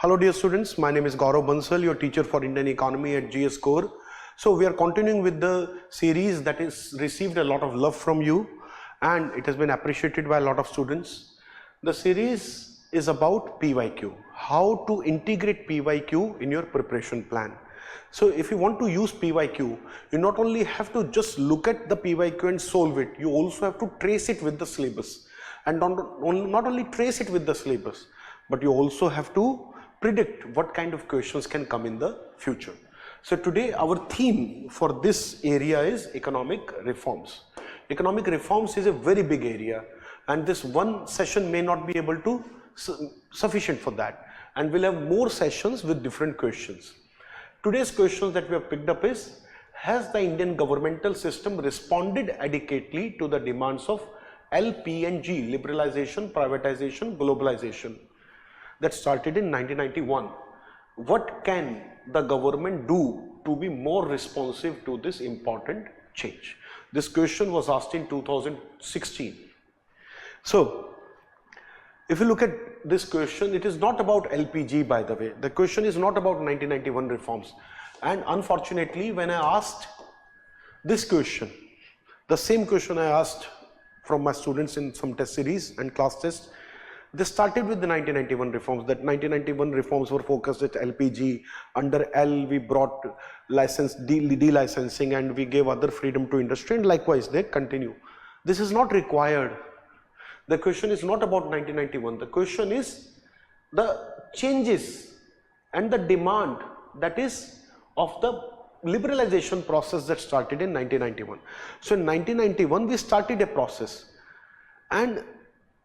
Hello dear students, my name is Gaurav Bansal, your teacher for Indian Economy at GS Core. So we are continuing with the series that has received a lot of love from you and it has been appreciated by a lot of students. The series is about PYQ, how to integrate PYQ in your preparation plan. So if you want to use PYQ, you not only have to just look at the PYQ and solve it, you also have to trace it with the syllabus. And not only trace it with the syllabus, but you also have to predict what kind of questions can come in the future. So today our theme for this area is economic reforms. Economic reforms is a very big area and this one session may not be able to sufficient for that, and we'll have more sessions with different questions. Today's question that we have picked up is, has the Indian governmental system responded adequately to the demands of LPNG, liberalization, privatization, globalization, that started in 1991. What can the government do to be more responsive to this important change? This question was asked in 2016. So, if you look at this question, it is not about LPG, by the way. The question is not about 1991 reforms. And unfortunately, when I asked this question, the same question I asked from my students in some test series and class tests, they started with the 1991 reforms. That 1991 reforms were focused at LPG. Under L, we brought delicensing and we gave other freedom to industry, and likewise they continue. This is not required. The question is not about 1991. The question is the changes and the demand that is of the liberalization process that started in 1991. So in 1991 we started a process, and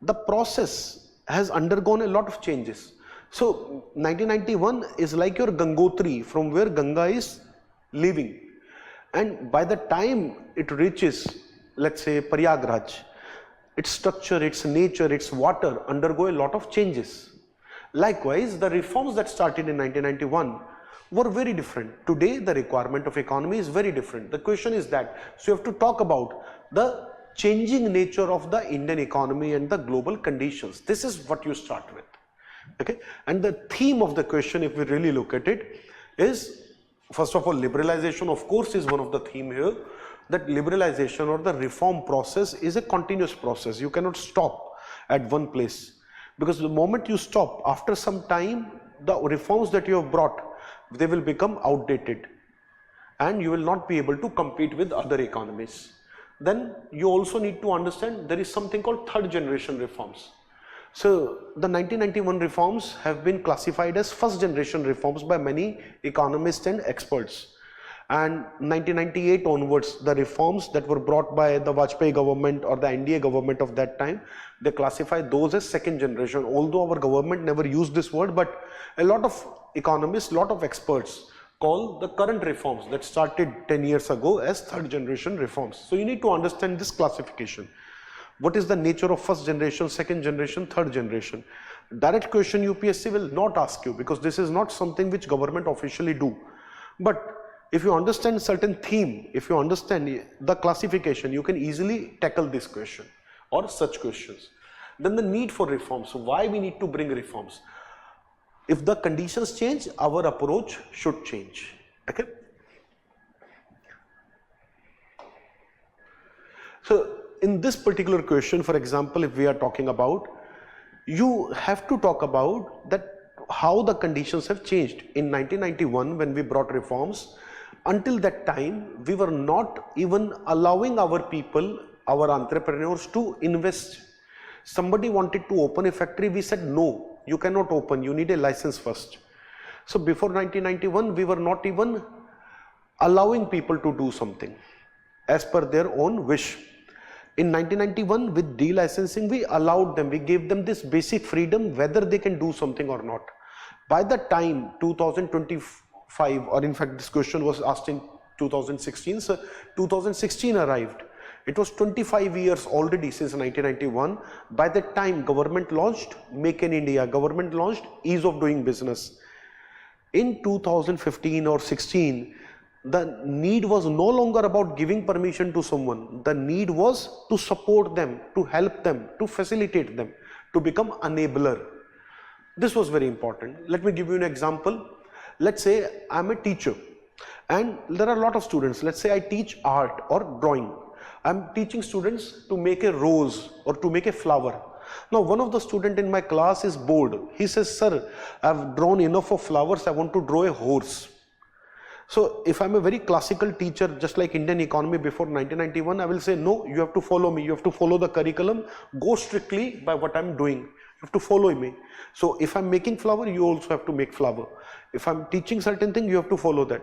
the process has undergone a lot of changes. So 1991 is like your Gangotri, from where Ganga is leaving, and by the time it reaches, let's say, Prayagraj, its structure, its nature, its water undergo a lot of changes. Likewise, the reforms that started in 1991 were very different. Today the requirement of economy is very different. The question is that, so you have to talk about the changing nature of the Indian economy and the global conditions. This is what you start with. Okay, and the theme of the question, if we really look at it, is first of all, liberalization of course is one of the theme here. That liberalization or the reform process is a continuous process. You cannot stop at one place, because the moment you stop, after some time the reforms that you have brought, they will become outdated and you will not be able to compete with other economies. Then you also need to understand there is something called third generation reforms. So the 1991 reforms have been classified as first generation reforms by many economists and experts. And 1998 onwards, the reforms that were brought by the Vajpayee government or the NDA government of that time, they classify those as second generation. Although our government never used this word, but a lot of economists, a lot of experts call the current reforms that started 10 years ago as third generation reforms. So you need to understand this classification. What is the nature of first generation, second generation, third generation? Direct question UPSC will not ask you, because this is not something which government officially do. But if you understand certain theme, if you understand the classification, you can easily tackle this question or such questions. Then the need for reforms. So why we need to bring reforms? If the conditions change, our approach should change. Okay. So in this particular question, for example, if we are talking about, you have to talk about that how the conditions have changed. In 1991, when we brought reforms, until that time, we were not even allowing our people, our entrepreneurs to invest. Somebody wanted to open a factory, we said no, you cannot open, you need a license first. So before 1991, we were not even allowing people to do something as per their own wish. In 1991, with delicensing, we allowed them, we gave them this basic freedom whether they can do something or not. By the time 2025, or in fact this question was asked in 2016, so 2016 arrived. It was 25 years already since 1991. By that time, government launched Make in India, government launched ease of doing business. In 2015 or 16, the need was no longer about giving permission to someone. The need was to support them, to help them, to facilitate them, to become enabler. This was very important. Let me give you an example. Let's say I'm a teacher and there are a lot of students. Let's say I teach art or drawing. I'm teaching students to make a rose or to make a flower. Now one of the students in my class is bored. He says, sir, I've drawn enough of flowers, I want to draw a horse. So if I'm a very classical teacher, just like Indian economy before 1991, I will say, no, you have to follow me, you have to follow the curriculum, go strictly by what I'm doing, you have to follow me. So if I'm making flower, you also have to make flower. If I'm teaching certain thing, you have to follow that.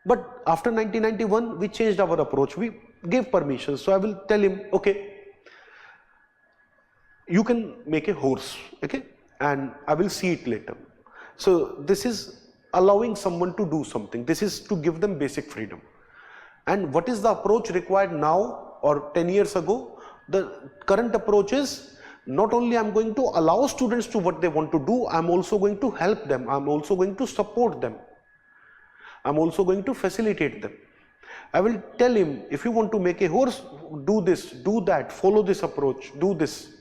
But after 1991, we changed our approach, we gave permission. So I will tell him, okay, you can make a horse, okay, and I will see it later. So this is allowing someone to do something. This is to give them basic freedom. And what is the approach required now or 10 years ago? The current approach is not only I'm going to allow students to what they want to do, I'm also going to help them, I'm also going to support them, I'm also going to facilitate them. I will tell him, if you want to make a horse, do this, do that, follow this approach, do this,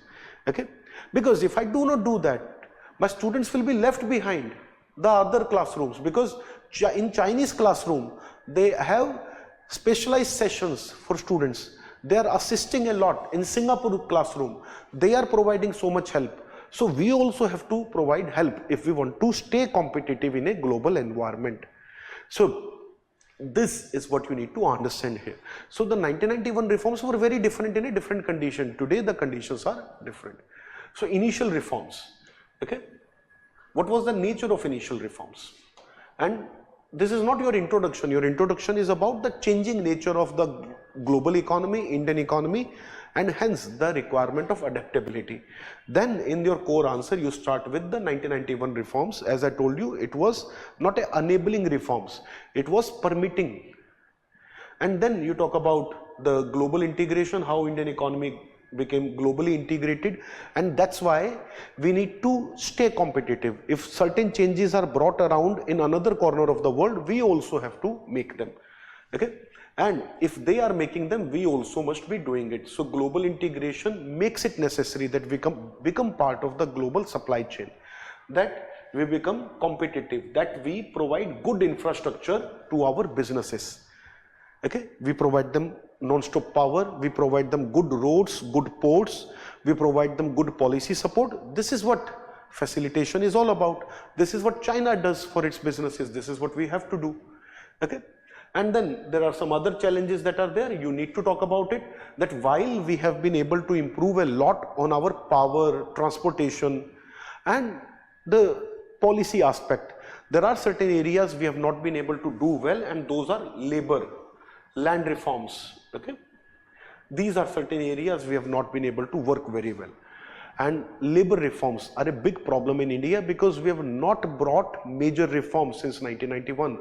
okay? Because if I do not do that, my students will be left behind the other classrooms, because in Chinese classroom they have specialized sessions for students. They are assisting a lot. In Singapore classroom they are providing so much help. So we also have to provide help if we want to stay competitive in a global environment. So this is what you need to understand here. So the 1991 reforms were very different in a different condition. Today the conditions are different. So initial reforms, okay. What was the nature of initial reforms? And this is not your introduction. Your introduction is about the changing nature of the global economy, Indian economy, and hence the requirement of adaptability. Then in your core answer, you start with the 1991 reforms. As I told you, it was not a enabling reforms. It was permitting. And then you talk about the global integration, how Indian economy became globally integrated, and that's why we need to stay competitive. If certain changes are brought around in another corner of the world, we also have to make them, okay, and if they are making them, we also must be doing it. So global integration makes it necessary that we become part of the global supply chain, that we become competitive, that we provide good infrastructure to our businesses, okay. We provide them non-stop power, we provide them good roads, good ports, we provide them good policy support. This is what facilitation is all about. This is what China does for its businesses. This is what we have to do, okay. And then there are some other challenges that are there. You need to talk about it, that while we have been able to improve a lot on our power, transportation and the policy aspect, there are certain areas we have not been able to do well, and those are labor, land reforms, okay. These are certain areas we have not been able to work very well. And labor reforms are a big problem in India because we have not brought major reforms since 1991.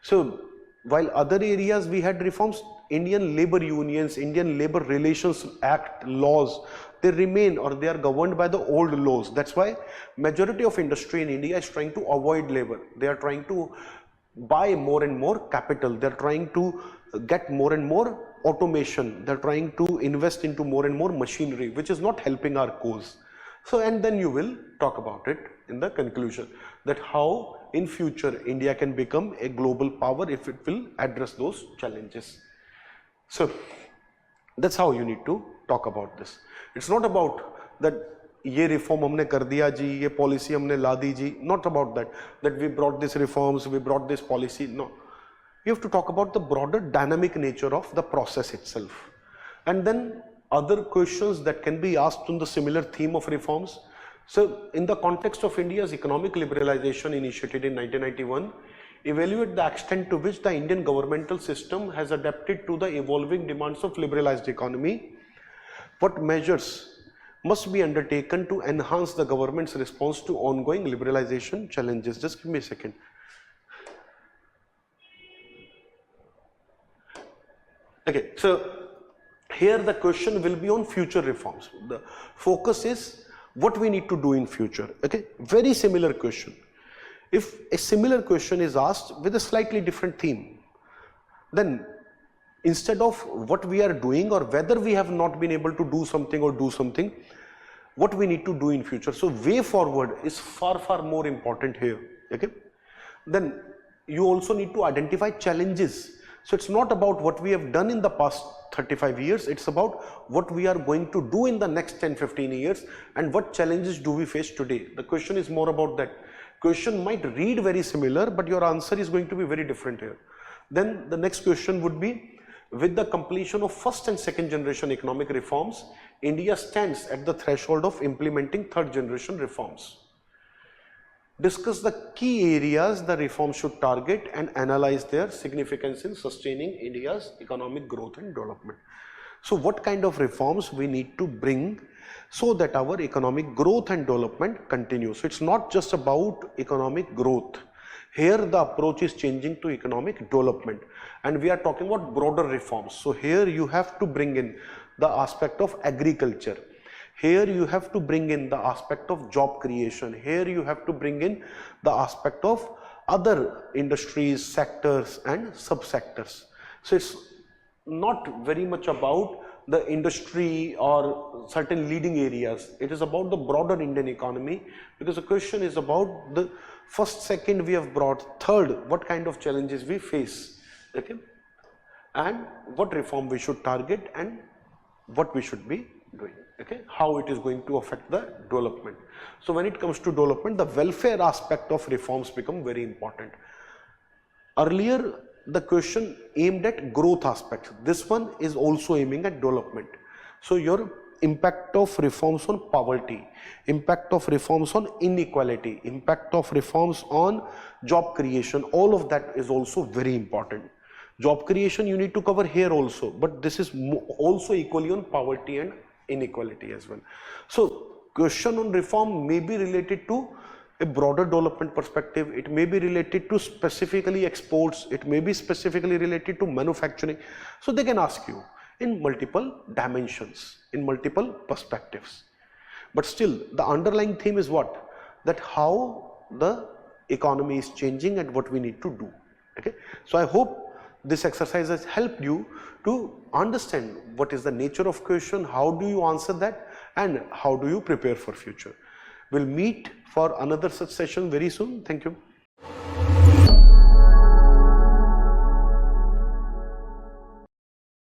So while other areas we had reforms, Indian labor unions, Indian Labor Relations Act laws, they remain or they are governed by the old laws. That's why majority of industry in India is trying to avoid labor. They are trying to buy more and more capital. They're trying to get more and more automation. They're trying to invest into more and more machinery, which is not helping our cause. So, and then you will talk about it in the conclusion, that how in future India can become a global power if it will address those challenges. So that's how you need to talk about this. It's not about that ये reform हमने कर दिया जी, ये policy हमने ला दी जी, not about that, that we brought this reforms, we brought this policy, no. You have to talk about the broader dynamic nature of the process itself. And then other questions that can be asked on the similar theme of reforms. So in the context of India's economic liberalization initiated in 1991, evaluate the extent to which the Indian governmental system has adapted to the evolving demands of liberalized economy. What measures must be undertaken to enhance the government's response to ongoing liberalization challenges? Just give me a second. Okay, so here the question will be on future reforms. The focus is what we need to do in future. Okay, very similar question. If a similar question is asked with a slightly different theme, then instead of what we are doing or whether we have not been able to do something or do something, what we need to do in future. So way forward is far more important here. Okay, then you also need to identify challenges. So it's not about what we have done in the past 35 years, it's about what we are going to do in the next 10-15 years and what challenges do we face today. The question is more about that. Question might read very similar, but your answer is going to be very different here. Then the next question would be, with the completion of first and second generation economic reforms, India stands at the threshold of implementing third generation reforms. Discuss the key areas the reforms should target and analyze their significance in sustaining India's economic growth and development. So what kind of reforms we need to bring so that our economic growth and development continues. So it's not just about economic growth. Here the approach is changing to economic development and we are talking about broader reforms. So here you have to bring in the aspect of agriculture. Here you have to bring in the aspect of job creation. Here you have to bring in the aspect of other industries, sectors and subsectors. So it's not very much about the industry or certain leading areas. It is about the broader Indian economy, because the question is about the first, second we have brought, third what kind of challenges we face, okay, and what reform we should target and what we should be doing, okay, how it is going to affect the development. So when it comes to development, the welfare aspect of reforms become very important. Earlier the question aimed at growth aspects. This one is also aiming at development. So your impact of reforms on poverty, impact of reforms on inequality, impact of reforms on job creation, all of that is also very important. Job creation you need to cover here also, but this is also equally on poverty and inequality as well. So question on reform may be related to a broader development perspective, it may be related to specifically exports, it may be specifically related to manufacturing. So they can ask you in multiple dimensions, in multiple perspectives. But still the underlying theme is what? That how the economy is changing and what we need to do. Okay. So I hope this exercise has helped you to understand what is the nature of question, how do you answer that and how do you prepare for future. We'll meet for another such session very soon. Thank you.